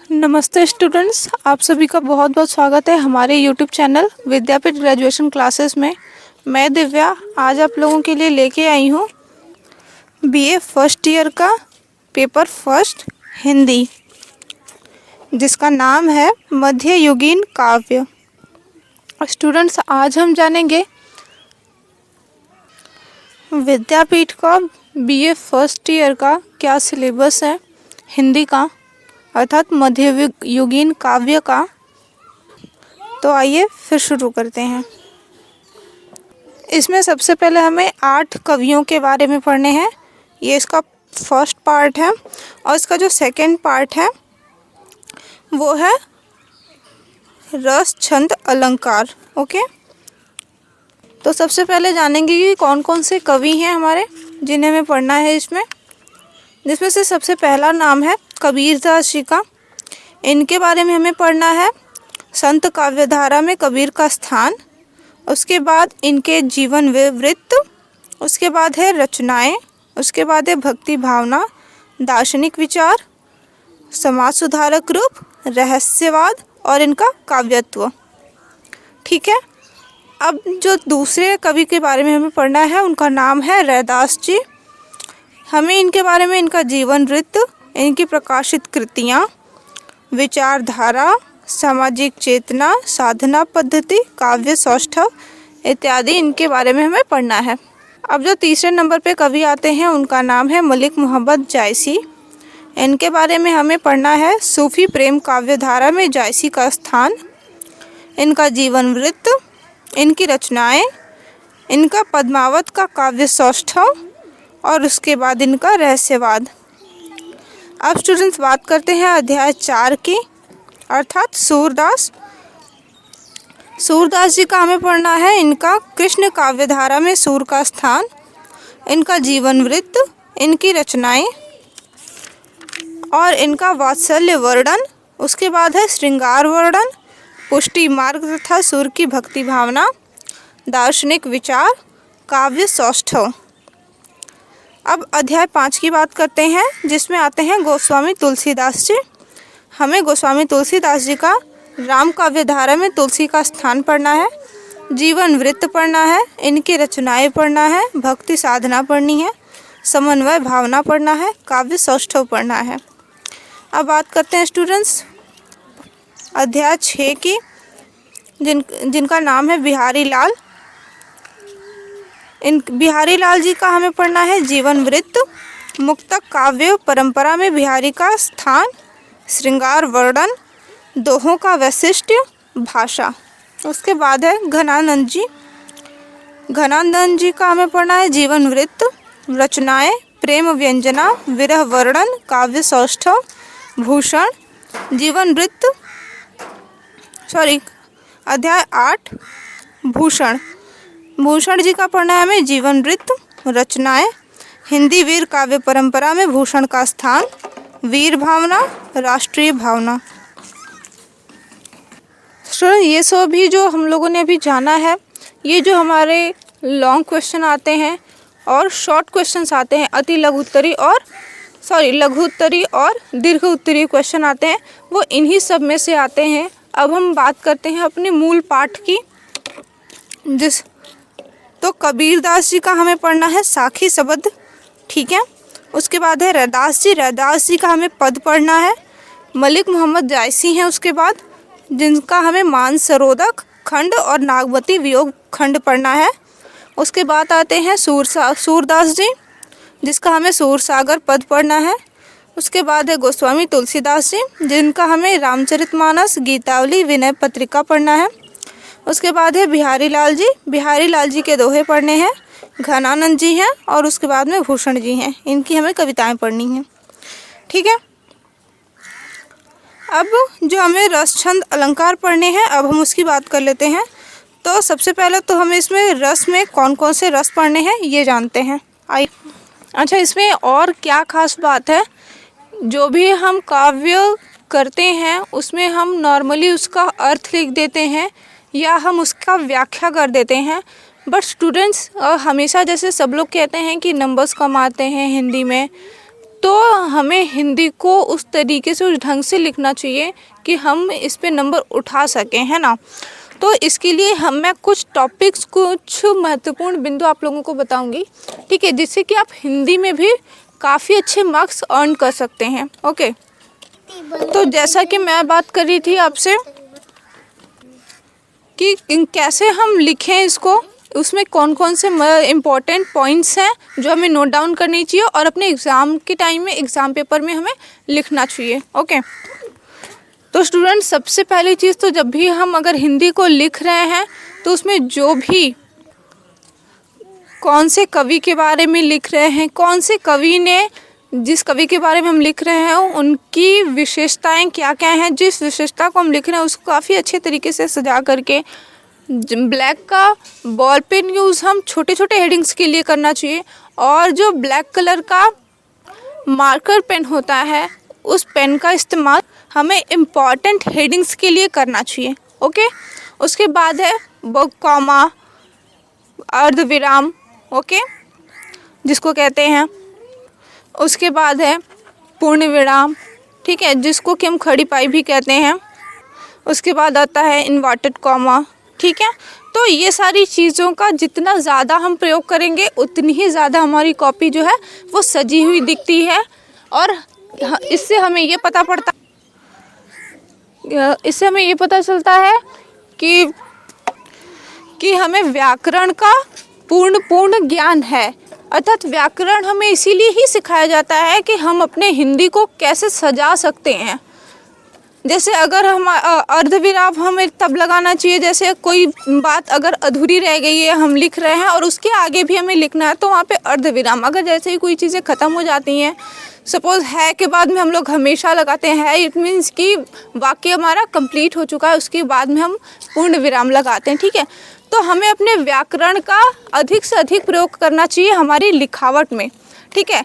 नमस्ते स्टूडेंट्स, आप सभी का बहुत बहुत स्वागत है हमारे यूट्यूब चैनल विद्यापीठ ग्रेजुएशन क्लासेस में। मैं दिव्या आज आप लोगों के लिए लेके आई हूँ बीए फर्स्ट ईयर का पेपर फर्स्ट हिंदी, जिसका नाम है मध्ययुगीन काव्य। स्टूडेंट्स, आज हम जानेंगे विद्यापीठ का बीए फर्स्ट ईयर का क्या सिलेबस है हिंदी का, अर्थात मध्ययुगीन काव्य का। तो आइए फिर शुरू करते हैं। इसमें सबसे पहले हमें 8 कवियों के बारे में पढ़ने हैं। ये इसका फर्स्ट पार्ट है और इसका जो सेकंड पार्ट है वो है रस छंद अलंकार। ओके, तो सबसे पहले जानेंगे कि कौन कौन से कवि हैं हमारे जिन्हें हमें पढ़ना है जिसमें से सबसे पहला नाम है कबीरदास जी का। इनके बारे में हमें पढ़ना है संत काव्यधारा में कबीर का स्थान, उसके बाद इनके जीवन वृत्त, उसके बाद है रचनाएं, उसके बाद है भक्ति भावना, दार्शनिक विचार, समाज सुधारक रूप, रहस्यवाद और इनका काव्यत्व। ठीक है, अब जो दूसरे कवि के बारे में हमें पढ़ना है उनका नाम है रैदास जी। हमें इनके बारे में इनका जीवन वृत्त, इनकी प्रकाशित कृतियाँ, विचारधारा, सामाजिक चेतना, साधना पद्धति, काव्य सौष्ठव इत्यादि इनके बारे में हमें पढ़ना है। अब जो तीसरे नंबर पे कवि आते हैं उनका नाम है मलिक मोहम्मद जायसी। इनके बारे में हमें पढ़ना है सूफी प्रेम काव्यधारा में जायसी का स्थान, इनका जीवन वृत्त, इनकी रचनाएं, इनका पद्मावत का काव्य सौष्ठव और उसके बाद इनका रहस्यवाद। अब स्टूडेंट्स बात करते हैं अध्याय 4 की, अर्थात सूरदास। सूरदास जी का हमें पढ़ना है इनका कृष्ण काव्यधारा में सूर का स्थान, इनका जीवन वृत्त, इनकी रचनाएं और इनका वात्सल्य वर्णन, उसके बाद है श्रृंगार वर्णन, पुष्टि मार्ग तथा सूर की भक्ति भावना, दार्शनिक विचार, काव्य सौष्ठव। अब अध्याय 5 की बात करते हैं जिसमें आते हैं गोस्वामी तुलसीदास जी। हमें गोस्वामी तुलसीदास जी का राम काव्यधारा में तुलसी का स्थान पढ़ना है, जीवन वृत्त पढ़ना है, इनकी रचनाएं पढ़ना है, भक्ति साधना पढ़नी है, समन्वय भावना पढ़ना है, काव्य सौष्ठव पढ़ना है। अब बात करते हैं स्टूडेंट्स अध्याय 6 की, जिनका नाम है बिहारी लाल। इन बिहारी लाल जी का हमें पढ़ना है जीवन वृत्त, मुक्तक काव्य परंपरा में बिहारी का स्थान, श्रृंगार वर्णन, दोहों का वैशिष्ट्य, भाषा। उसके बाद है घनानंद जी। घनानंद जी का हमें पढ़ना है जीवन वृत्त, रचनाएं, प्रेम व्यंजना, विरह वर्णन, काव्य सौष्ठव, भूषण, जीवन वृत्त, अध्याय 8 भूषण। भूषण जी का पढ़ना है हमें जीवन वृत्त, रचनाएं, हिंदी वीर काव्य परंपरा में भूषण का स्थान, वीर भावना, राष्ट्रीय भावना। ये सब भी जो हम लोगों ने अभी जाना है, ये जो हमारे लॉन्ग क्वेश्चन आते हैं और शॉर्ट क्वेश्चंस आते हैं, अति लघु उत्तरी और दीर्घ उत्तरीय क्वेश्चन आते हैं, वो इन्हीं सब में से आते हैं। अब हम बात करते हैं अपने मूल पाठ की, तो कबीरदास जी का हमें पढ़ना है साखी शब्द। ठीक है, उसके बाद है रैदास जी का हमें पद पढ़ना है। मलिक मोहम्मद जायसी हैं उसके बाद, जिनका हमें मानसरोदक खंड और नागवती वियोग खंड पढ़ना है। उसके बाद आते हैं सूरदास जी, जिसका हमें सूरसागर पद पढ़ना है। उसके बाद है गोस्वामी तुलसीदास जी, जिनका हमें रामचरितमानस, गीतावली, विनय पत्रिका पढ़ना है। उसके बाद है बिहारी लाल जी के दोहे पढ़ने हैं। घनानंद जी हैं और उसके बाद में भूषण जी हैं, इनकी हमें कविताएं पढ़नी हैं। ठीक है, अब जो हमें रस छंद अलंकार पढ़ने हैं, अब हम उसकी बात कर लेते हैं। तो सबसे पहले तो हमें इसमें रस में कौन कौन से रस पढ़ने हैं ये जानते हैं। अच्छा, इसमें और क्या खास बात है, जो भी हम काव्य करते हैं उसमें हम नॉर्मली उसका अर्थ लिख देते हैं या हम उसका व्याख्या कर देते हैं, बट स्टूडेंट्स हमेशा जैसे सब लोग कहते हैं कि नंबर्स कम आते हैं हिंदी में, तो हमें हिंदी को उस तरीके से, उस ढंग से लिखना चाहिए कि हम इस पे नंबर उठा सकें, है ना। तो इसके लिए मैं कुछ टॉपिक्स, कुछ महत्वपूर्ण बिंदु आप लोगों को बताऊंगी, ठीक है, जिससे कि आप हिंदी में भी काफ़ी अच्छे मार्क्स अर्न कर सकते हैं। ओके, तो जैसा कि मैं बात कर रही थी आपसे कि कैसे हम लिखें इसको, उसमें कौन कौन से इम्पोर्टेंट पॉइंट्स हैं जो हमें नोट डाउन करनी चाहिए और अपने एग्ज़ाम के टाइम में, एग्ज़ाम पेपर में हमें लिखना चाहिए। ओके, तो स्टूडेंट्स, सबसे पहली चीज़ तो जब भी हम अगर हिंदी को लिख रहे हैं तो उसमें जो भी कौन से कवि के बारे में लिख रहे हैं, कौन से कवि ने, जिस कवि के बारे में हम लिख रहे हैं उनकी विशेषताएं क्या क्या हैं, जिस विशेषता को हम लिख रहे हैं उसको काफ़ी अच्छे तरीके से सजा करके, ब्लैक का बॉल पेन यूज़ हम छोटे छोटे हेडिंग्स के लिए करना चाहिए, और जो ब्लैक कलर का मार्कर पेन होता है उस पेन का इस्तेमाल हमें इम्पॉर्टेंट हेडिंग्स के लिए करना चाहिए। ओके, उसके बाद है कॉमा, अर्धविराम, ओके, जिसको कहते हैं। उसके बाद है पूर्ण विराम, ठीक है, जिसको कि हम खड़ी पाई भी कहते हैं। उसके बाद आता है इन्वर्टेड कॉमा, ठीक है। तो ये सारी चीज़ों का जितना ज़्यादा हम प्रयोग करेंगे उतनी ही ज़्यादा हमारी कॉपी जो है वो सजी हुई दिखती है, और इससे हमें ये पता चलता है कि हमें व्याकरण का पूर्ण ज्ञान है। अर्थात व्याकरण हमें इसीलिए ही सिखाया जाता है कि हम अपने हिंदी को कैसे सजा सकते हैं। जैसे अगर हम अर्धविराम हमें तब लगाना चाहिए, जैसे कोई बात अगर अधूरी रह गई है, हम लिख रहे हैं और उसके आगे भी हमें लिखना है, तो वहाँ पे अर्धविराम। अगर जैसे ही कोई चीज़ें ख़त्म हो जाती हैं, सपोज़ है के बाद में हम लोग हमेशा लगाते हैं, इट मीन्स कि वाक्य हमारा कंप्लीट हो चुका है, उसके बाद में हम पूर्ण विराम लगाते हैं, ठीक है। तो हमें अपने व्याकरण का अधिक से अधिक प्रयोग करना चाहिए हमारी लिखावट में, ठीक है।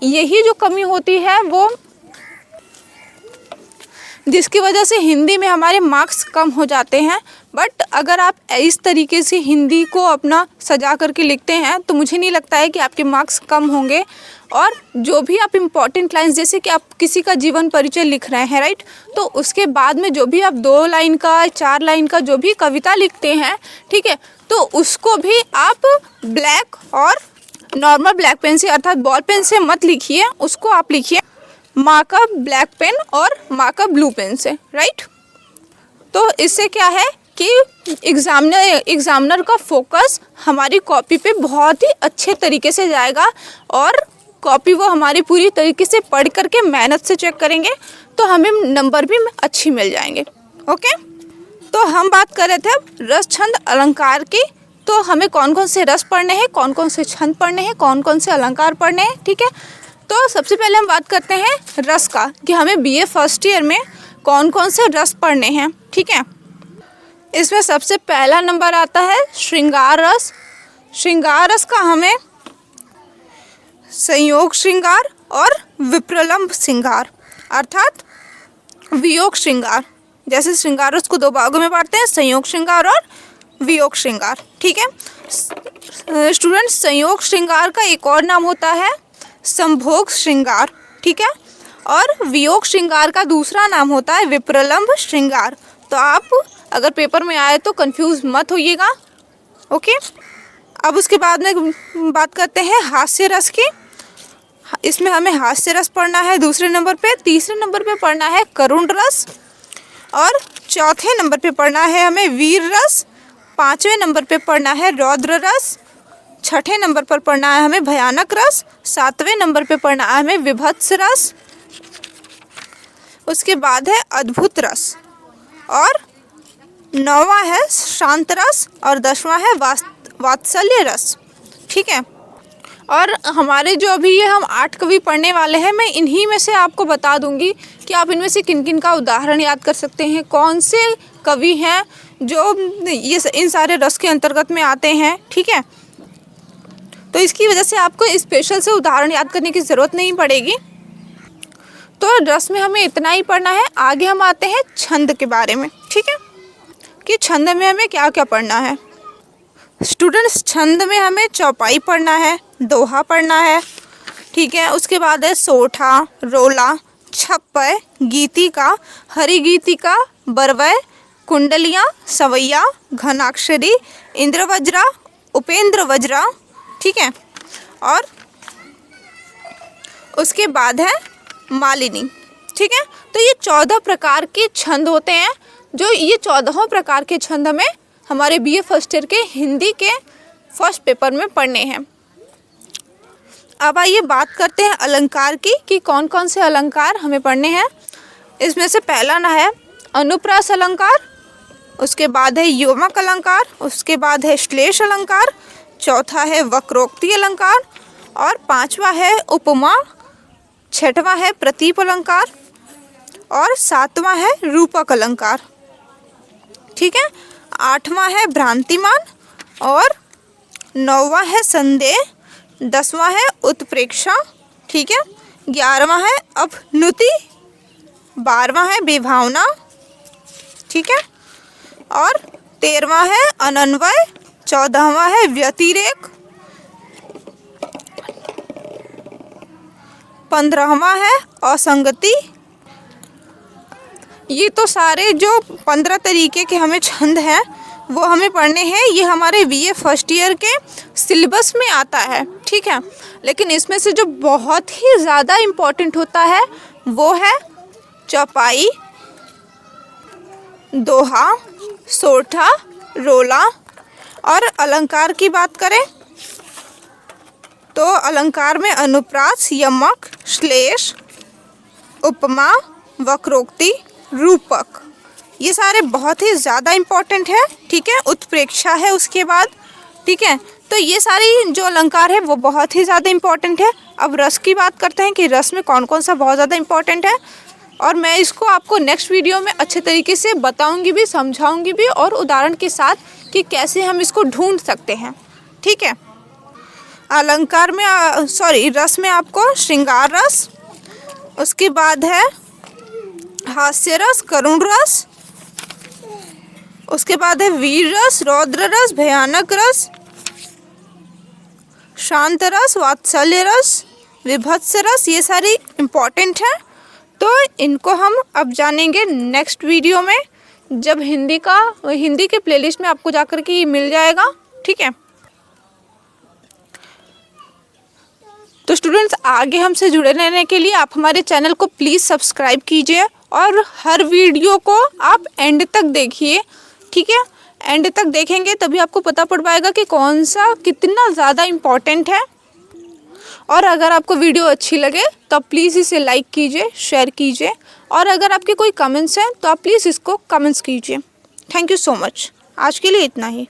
यही जो कमी होती है वो, जिसकी वजह से हिंदी में हमारे मार्क्स कम हो जाते हैं। बट अगर आप इस तरीके से हिंदी को अपना सजा करके लिखते हैं तो मुझे नहीं लगता है कि आपके मार्क्स कम होंगे। और जो भी आप इम्पॉर्टेंट लाइंस, जैसे कि आप किसी का जीवन परिचय लिख रहे हैं, राइट, तो उसके बाद में जो भी आप 2 लाइन का, 4 लाइन का जो भी कविता लिखते हैं, ठीक है, तो उसको भी आप ब्लैक और नॉर्मल ब्लैक पेन से, अर्थात बॉल पेन से मत लिखिए, उसको आप लिखिए मार्कर ब्लैक पेन और मार्कर ब्लू पेन से, राइट। तो इससे क्या है कि एग्जामिनर का फोकस हमारी कॉपी पे बहुत ही अच्छे तरीके से जाएगा, और कॉपी वो हमारी पूरी तरीके से पढ़ करके मेहनत से चेक करेंगे, तो हमें नंबर भी अच्छी मिल जाएंगे। ओके, तो हम बात कर रहे थे अब रस, छंद, अलंकार की। तो हमें कौन कौन से रस पढ़ने हैं, कौन कौन से छंद पढ़ने हैं, कौन कौन से अलंकार पढ़ने हैं, ठीक है। तो सबसे पहले हम बात करते हैं रस का, कि हमें बीए फर्स्ट ईयर में कौन कौन से रस पढ़ने हैं, ठीक है। इसमें सबसे पहला नंबर आता है श्रृंगार रस। श्रृंगार रस का हमें संयोग श्रृंगार और विप्रलंब श्रृंगार, अर्थात वियोग श्रृंगार, जैसे श्रृंगार रस को 2 भागों में बांटते हैं, संयोग श्रृंगार और वियोग श्रृंगार, ठीक है। स्टूडेंट, संयोग श्रृंगार का एक और नाम होता है संभोग श्रृंगार, ठीक है, और वियोग श्रृंगार का दूसरा नाम होता है विप्रलंब श्रृंगार। तो आप अगर पेपर में आए तो कंफ्यूज मत होइएगा। ओके, अब उसके बाद में बात करते हैं हास्य रस की। इसमें हमें हास्य रस पढ़ना है दूसरे नंबर पे, तीसरे नंबर पे पढ़ना है करुण रस, और चौथे नंबर पे पढ़ना है हमें वीर रस, 5वें नंबर पे पढ़ना है रौद्र रस, 6ठे नंबर पर पढ़ना है हमें भयानक रस, 7वें नंबर पे पढ़ना है हमें विभत्स रस, उसके बाद है अद्भुत रस, और 9वां है शांत रस, और 10वां है वात्सल्य रस, ठीक है। और हमारे जो अभी ये हम 8 कवि पढ़ने वाले हैं, मैं इन्हीं में से आपको बता दूंगी कि आप इनमें से किन किन का उदाहरण याद कर सकते हैं, कौन से कवि हैं जो ये इन सारे रस के अंतर्गत में आते हैं, ठीक है। तो इसकी वजह से आपको स्पेशल से उदाहरण याद करने की ज़रूरत नहीं पड़ेगी। तो रस में हमें इतना ही पढ़ना है। आगे हम आते हैं छंद के बारे में, ठीक है, कि छंद में हमें क्या क्या पढ़ना है। स्टूडेंट्स, छंद में हमें चौपाई पढ़ना है, दोहा पढ़ना है, ठीक है। उसके बाद है सोठा, रोला, छप्पय, गीतिका, हरिगीतिका, बरवय, कुंडलियाँ, सवैया, घनाक्षरी, इंद्रवज्रा, उपेंद्र वज्रा, ठीक है। और उसके बाद है मालिनी, ठीक है। तो ये 14 प्रकार के छंद होते हैं, जो ये 14 प्रकार के छंद हमें हमारे बीए फर्स्ट ईयर के हिंदी के फर्स्ट पेपर में पढ़ने हैं। अब आइए बात करते हैं अलंकार की कि कौन कौन से अलंकार हमें पढ़ने हैं। इसमें से पहला ना है अनुप्रास अलंकार, उसके बाद है योमक अलंकार, उसके बाद है श्लेष अलंकार, चौथा है वक्रोक्ति अलंकार और पांचवा है उपमा, छठवां है प्रतीप अलंकार और सातवां है रूपक अलंकार, ठीक है। आठवां है भ्रांतिमान और नौवां है संदेह, 10वां है उत्प्रेक्षा, ठीक है। 11वां है अपनुति, 12वां है विभावना, ठीक है। और 13वां है अनन्वय, 14वां है व्यतिरेक, 15वां है असंगति। ये तो सारे जो 15 तरीके के हमें छंद हैं वो हमें पढ़ने हैं। ये हमारे बीए फर्स्ट ईयर के सिलेबस में आता है, ठीक है। लेकिन इसमें से जो बहुत ही ज़्यादा इम्पोर्टेंट होता है वो है चौपाई, दोहा, सोठा, रोला। और अलंकार की बात करें तो अलंकार में अनुप्रास, यमक, श्लेष, उपमा, वक्रोक्ति, रूपक, ये सारे बहुत ही ज़्यादा इम्पोर्टेंट है, ठीक है। उत्प्रेक्षा है उसके बाद, ठीक है। तो ये सारी जो अलंकार है वो बहुत ही ज़्यादा इम्पोर्टेंट है। अब रस की बात करते हैं कि रस में कौन कौन सा बहुत ज़्यादा इम्पोर्टेंट है, और मैं इसको आपको नेक्स्ट वीडियो में अच्छे तरीके से बताऊंगी भी, समझाऊंगी भी और उदाहरण के साथ कि कैसे हम इसको ढूंढ सकते हैं, ठीक है। अलंकार में रस में आपको श्रृंगार रस, उसके बाद है हास्य रस, करुण रस, उसके बाद है वीर रस, रौद्र रस, भयानक रस, शांत रस, वात्सल्य रस, विभत्स रस, ये सारी इम्पोर्टेंट हैं। तो इनको हम अब जानेंगे नेक्स्ट वीडियो में, जब हिंदी के प्लेलिस्ट में आपको जाकर के ये मिल जाएगा, ठीक है। तो स्टूडेंट्स, आगे हमसे जुड़े रहने के लिए आप हमारे चैनल को प्लीज़ सब्सक्राइब कीजिए और हर वीडियो को आप एंड तक देखिए, ठीक है। एंड तक देखेंगे तभी आपको पता पड़ पाएगा कि कौन सा कितना ज़्यादा इम्पोर्टेंट है। और अगर आपको वीडियो अच्छी लगे तो आप प्लीज़ इसे लाइक कीजिए, शेयर कीजिए, और अगर आपके कोई कमेंट्स हैं तो आप प्लीज़ इसको कमेंट्स कीजिए। Thank you so much. आज के लिए इतना ही।